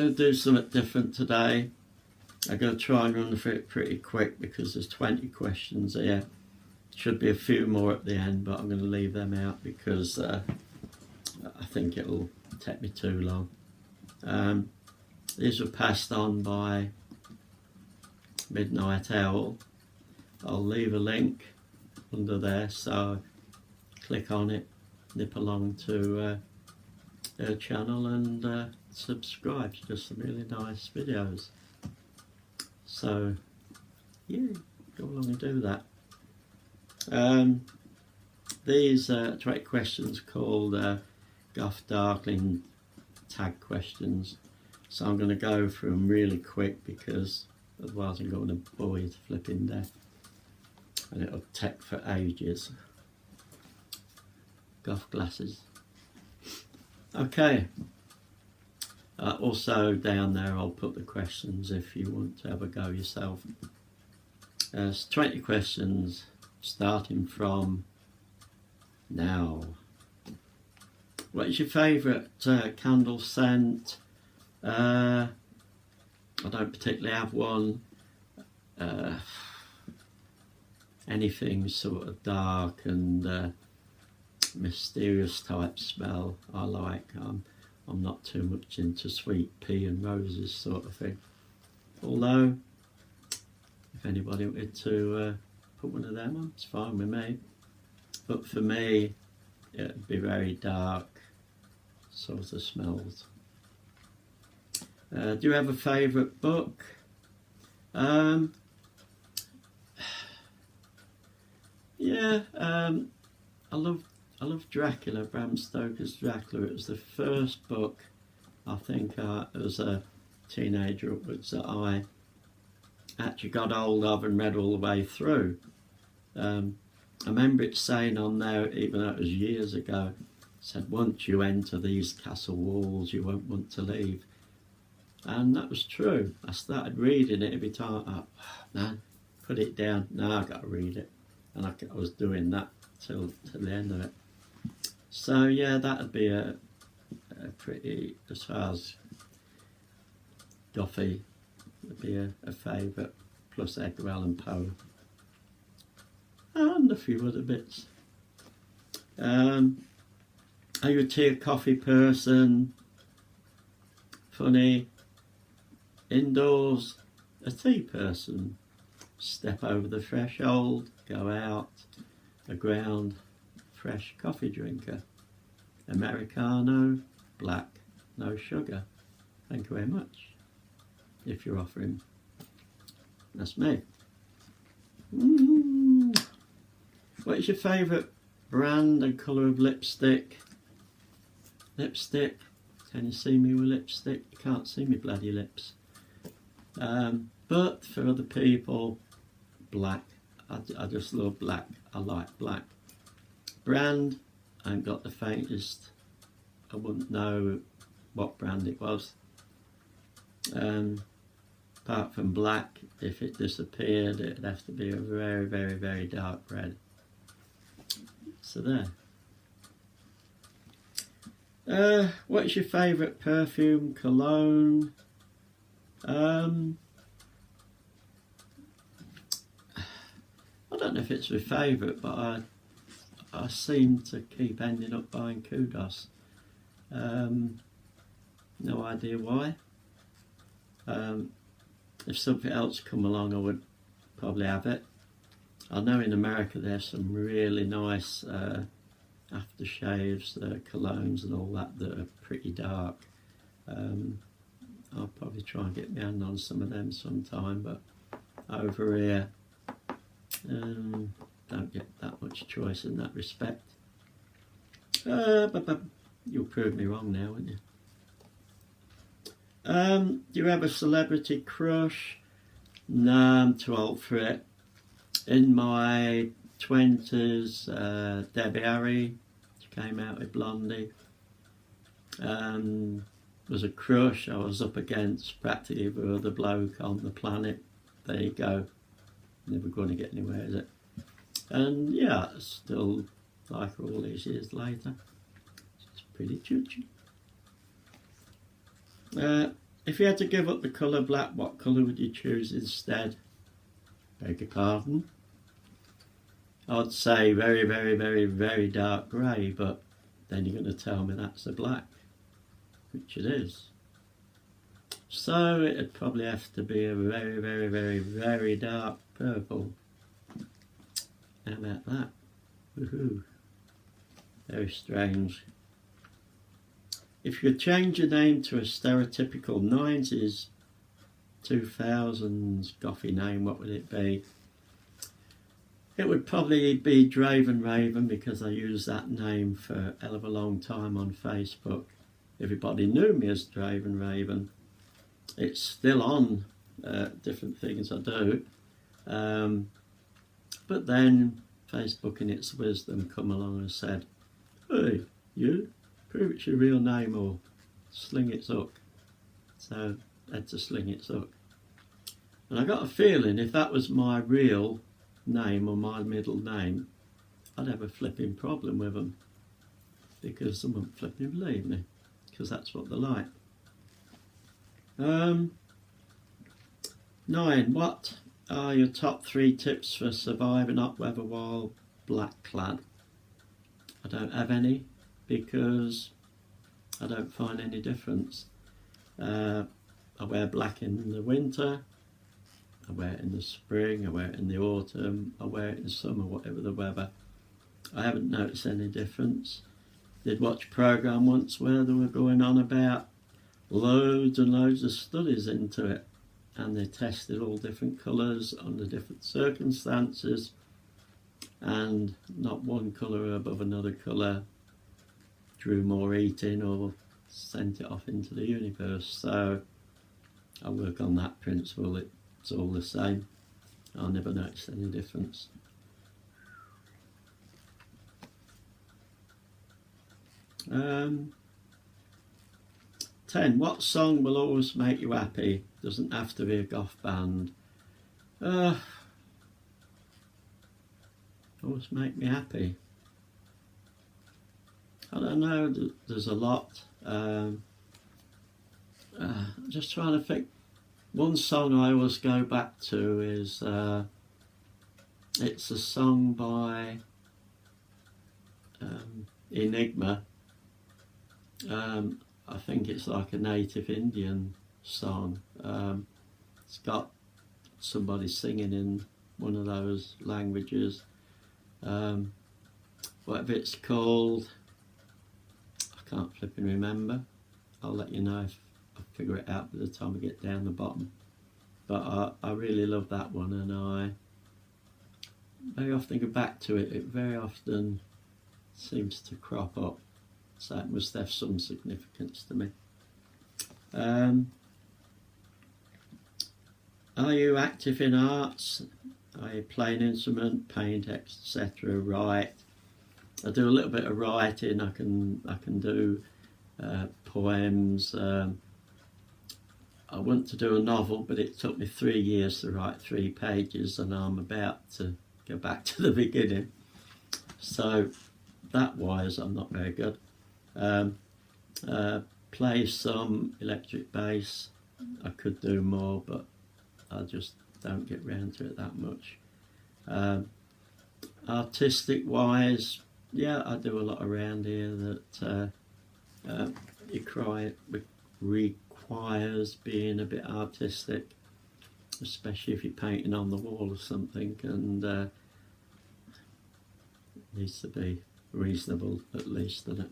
going to do something different today. I'm going to try and run through it pretty quick because there's 20 questions here. Should be a few more at the end, but I'm going to leave them out because I think it'll take me too long. These were passed on by Midnight Owl. I'll leave a link under there, so click on it, nip along to her channel and subscribe. She does some really nice videos. So yeah, go along and do that. These 20 questions called Goth Darkling Tag questions. So I'm going to go through them really quick because otherwise I'm going to bore you to flipping death. And it'll take for ages. Goth glasses. Okay. Also down there I'll put the questions if you want to have a go yourself. There's 20 questions starting from now. What is your favourite candle scent? I don't particularly have one. Anything sort of dark and mysterious type smell I like. I'm not too much into sweet pea and roses sort of thing. Although, if anybody wanted to put one of them on, it's fine with me. But for me, it'd be very dark sort of smells. Do you have a favourite book? Yeah, I love Dracula, Bram Stoker's Dracula. It was the first book, I think, as a teenager upwards, that I actually got hold of and read all the way through. I remember it saying on there, even though it was years ago, it said, once you enter these castle walls, you won't want to leave. And that was true. I started reading it every time. No, put it down. No, I've got to read it. And I was doing that till the end of it. So yeah, that'd be a pretty, as far as gothy, would be a favourite, plus Edgar Allan Poe. And a few other bits. Are you a tea or coffee person? Funny. Indoors, a tea person. Step over the threshold, go out, a ground, fresh coffee drinker. Americano, black, no sugar. Thank you very much. If you're offering. That's me. What is your favourite brand and colour of lipstick? Lipstick. Can you see me with lipstick? You can't see me bloody lips. But for other people, black. I just love black. I like black. Brand, I ain't got the faintest. I wouldn't know what brand it was. Apart from black, if it disappeared, it'd have to be a very, very, very dark red. So there. What's your favourite perfume, cologne? I don't know if it's my favourite, but I seem to keep ending up buying Kudos. No idea why. If something else come along, I would probably have it. I know in America there's some really nice aftershaves, colognes and all that are pretty dark. I'll probably try and get my hand on some of them sometime, but over here don't get that much choice in that respect. But you'll prove me wrong now, won't you? Do you have a celebrity crush? No, I'm too old for it. In my 20s, Debbie Harry, she came out with Blondie. Was a crush. I was up against practically every other bloke on the planet. There you go. Never going to get anywhere, is it? And yeah, I still like her all these years later. It's pretty choochie. If you had to give up the colour black, what colour would you choose instead? Beg your pardon? I'd say very, very, very, very dark grey, but then you're going to tell me that's a black, which it is. So it'd probably have to be a very, very, very, very dark purple. How about that? Woohoo. Very strange. If you could change your name to a stereotypical 90s, 2000s gothy name, what would it be? It would probably be Draven Raven, because I used that name for a hell of a long time on Facebook. Everybody knew me as Draven Raven. It's still on different things I do. But then Facebook in its wisdom come along and said, hey, you, prove it's your real name or sling its hook. So I had to sling its hook. And I got a feeling if that was my real name or my middle name, I'd have a flipping problem with them, because someone wouldn't flipping believe me, because that's what they're like. 9. What are your top 3 tips for surviving hot weather while black clad? I don't have any, because I don't find any difference. I wear black in the winter, I wear it in the spring, I wear it in the autumn, I wear it in summer, whatever the weather. I haven't noticed any difference. Did watch a programme once where they were going on about loads and loads of studies into it, and they tested all different colours under different circumstances, and not one colour above another colour drew more heat in or sent it off into the universe. So I work on that principle. It's all the same. I never noticed any difference. Um, 10. What song will always make you happy? Doesn't have to be a goth band. Always make me happy. I don't know, there's a lot. Just trying to think. One song I always go back to is, it's a song by Enigma. I think it's like a native Indian song. It's got somebody singing in one of those languages. Whatever it's called, I can't flipping remember. I'll let you know if I figure it out by the time I get down the bottom. But I really love that one, and I very often go back to it. It very often seems to crop up, so it must have some significance to me. Are you active in arts? Are you play an instrument, paint, etc., write? I do a little bit of writing. I can do poems. I want to do a novel, but it took me 3 years to write 3 pages, and I'm about to go back to the beginning. So that wise, I'm not very good. Play some electric bass. I could do more, but I just don't get round to it that much. Artistic wise, yeah, I do a lot around here that requires being a bit artistic, especially if you're painting on the wall or something, and it needs to be reasonable at least, doesn't it?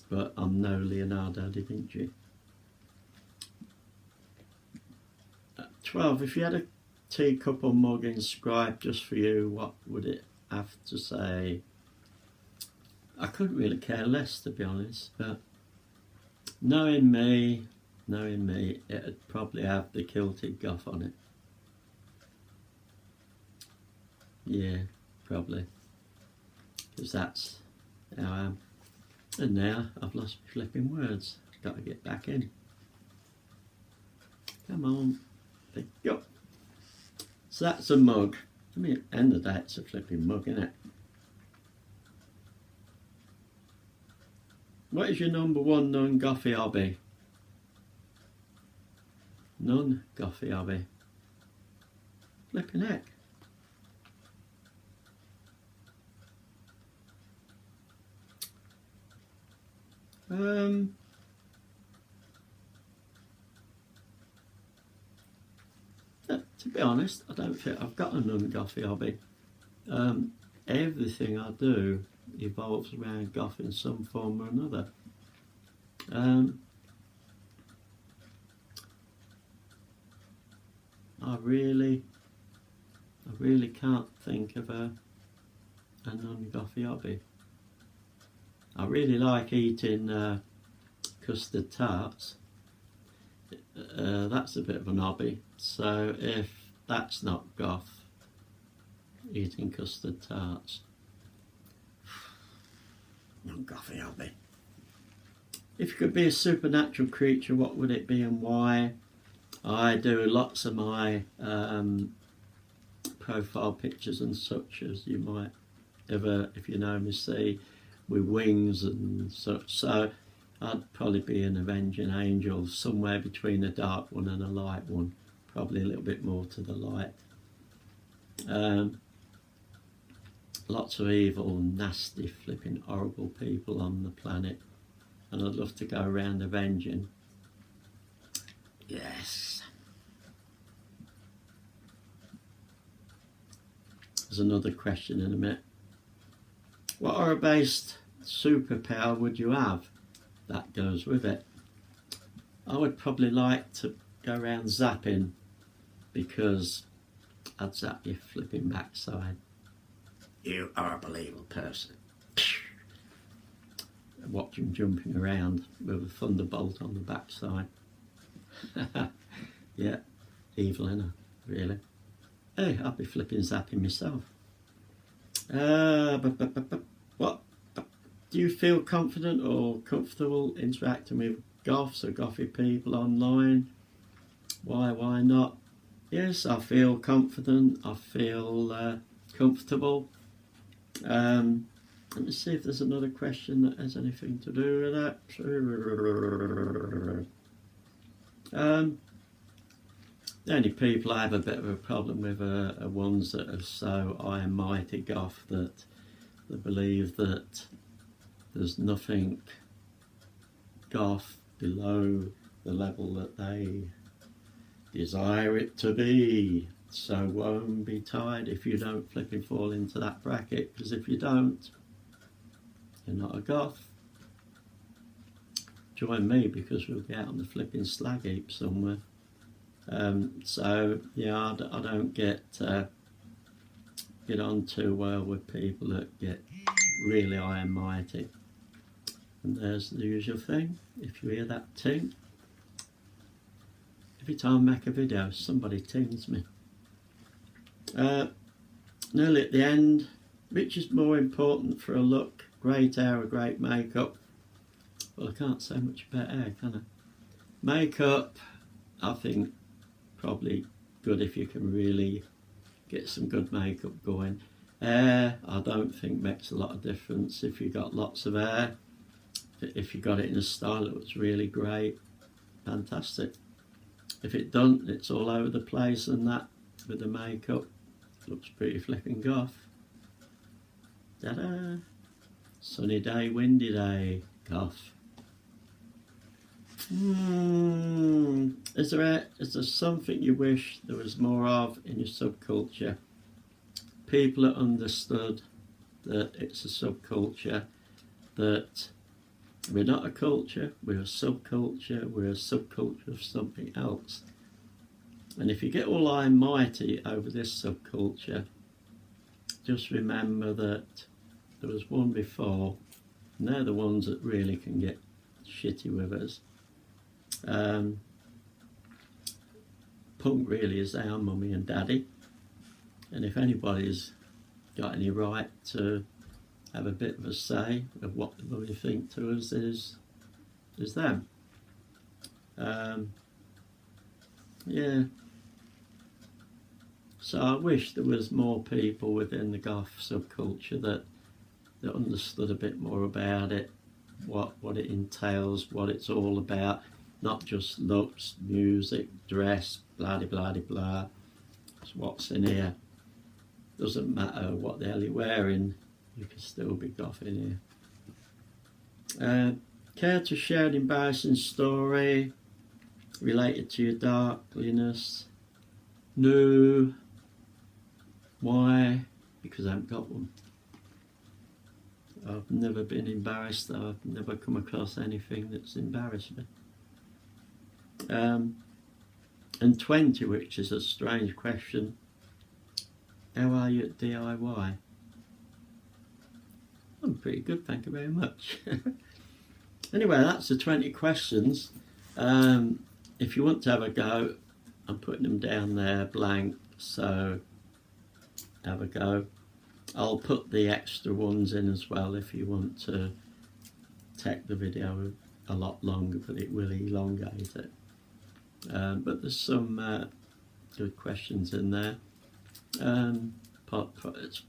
But I'm no Leonardo da Vinci. 12. If you had a teacup or mug inscribed just for you, what would it have to say? I couldn't really care less, to be honest, but knowing me, it'd probably have the Kilted Goth on it. Yeah, probably, because that's how I am. And now I've lost my flipping words. Got to get back in. Come on, pick up. So that's a mug. I mean, at the end of the day, it's a flipping mug, isn't it? What is your #1 non-gothy hobby? non-gothy hobby. Flipping heck. To be honest, I don't think I've got a non-gothy hobby. Everything I do evolves around goth in some form or another. I really can't think of a non-gothy hobby. I really like eating custard tarts. That's a bit of an hobby. So if that's not goth, eating custard tarts, non-gothy hobby. If you could be a supernatural creature, what would it be and why? I do lots of my profile pictures and such, as you might ever, if you know me, see, with wings and such. So I'd probably be an avenging angel, somewhere between a dark one and a light one, probably a little bit more to the light. Lots of evil, nasty, flipping, horrible people on the planet, and I'd love to go around avenging. Yes. There's another question in a minute. What horror-based superpower would you have? That goes with it. I would probably like to go around zapping, because I'd zap your flipping backside. You are a believable person. Watch him jumping around with a thunderbolt on the backside. Yeah, evil, innit? Really. Hey, I'll be flipping zapping myself. What? Do you feel confident or comfortable interacting with goths or gothy people online? Why not? Yes, I feel confident. I feel comfortable. Let me see if there's another question that has anything to do with that. The only people I have a bit of a problem with are ones that are so high and mighty goth that they believe that there's nothing goth below the level that they desire it to be. So won't be tied if you don't flipping fall into that bracket, because if you don't, you're not a goth. Join me, because we'll be out on the flipping slag heap somewhere. So yeah, I don't get on too well with people that get really high and mighty. And there's the usual thing. If you hear that ting, every time I make a video, somebody tings me. Nearly at the end. Which is more important for a look? Great hair or great makeup? Well, I can't say much about hair, can I? Makeup, I think, probably good if you can really get some good makeup going. Hair, I don't think makes a lot of difference. If you've got lots of hair, if you got it in a style that looks really great, fantastic. If it don't, it's all over the place, and that with the makeup looks pretty flipping goth. Ta-da! Sunny day, windy day, goth. Is there something you wish there was more of in your subculture? People that understood that it's a subculture, that we're not a culture, we're a subculture, we're a subculture of something else. And if you get all high and mighty over this subculture, just remember that there was one before, and they're the ones that really can get shitty with us. Punk really is our mummy and daddy, and if anybody's got any right to have a bit of a say of what the mummy think to us is them. Yeah. So I wish there was more people within the goth subculture that understood a bit more about it, what it entails, what it's all about. not just looks, music, dress, blah de blah de blah. It's what's in here. Doesn't matter what the hell you're wearing, you can still be goth in here. Care to share an embarrassing story related to your darkliness? No. Why? Because I haven't got one. I've never been embarrassed. I've never come across anything that's embarrassed me. And 20, which is a strange question. How are you at DIY? I'm pretty good, thank you very much. Anyway, that's the 20 questions. If you want to have a go, I'm putting them down there blank, so have a go. I'll put the extra ones in as well if you want to take the video a lot longer, but it will elongate it. But there's some good questions in there. It's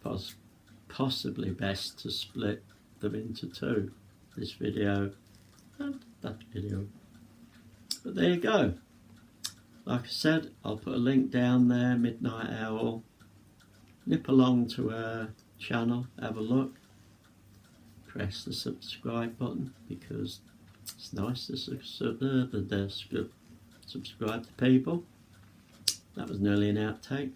possibly best to split them into two, this video and that video. But there you go. Like I said, I'll put a link down there, Midnight Owl. Nip along to her channel, have a look. Press the subscribe button because it's nice to subscribe to people. That was nearly an outtake.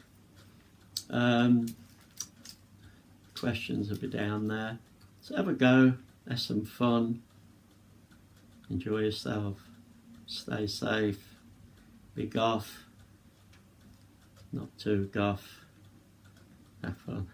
Questions will be down there. So have a go, have some fun, enjoy yourself, stay safe, be goth, not too goth, have fun.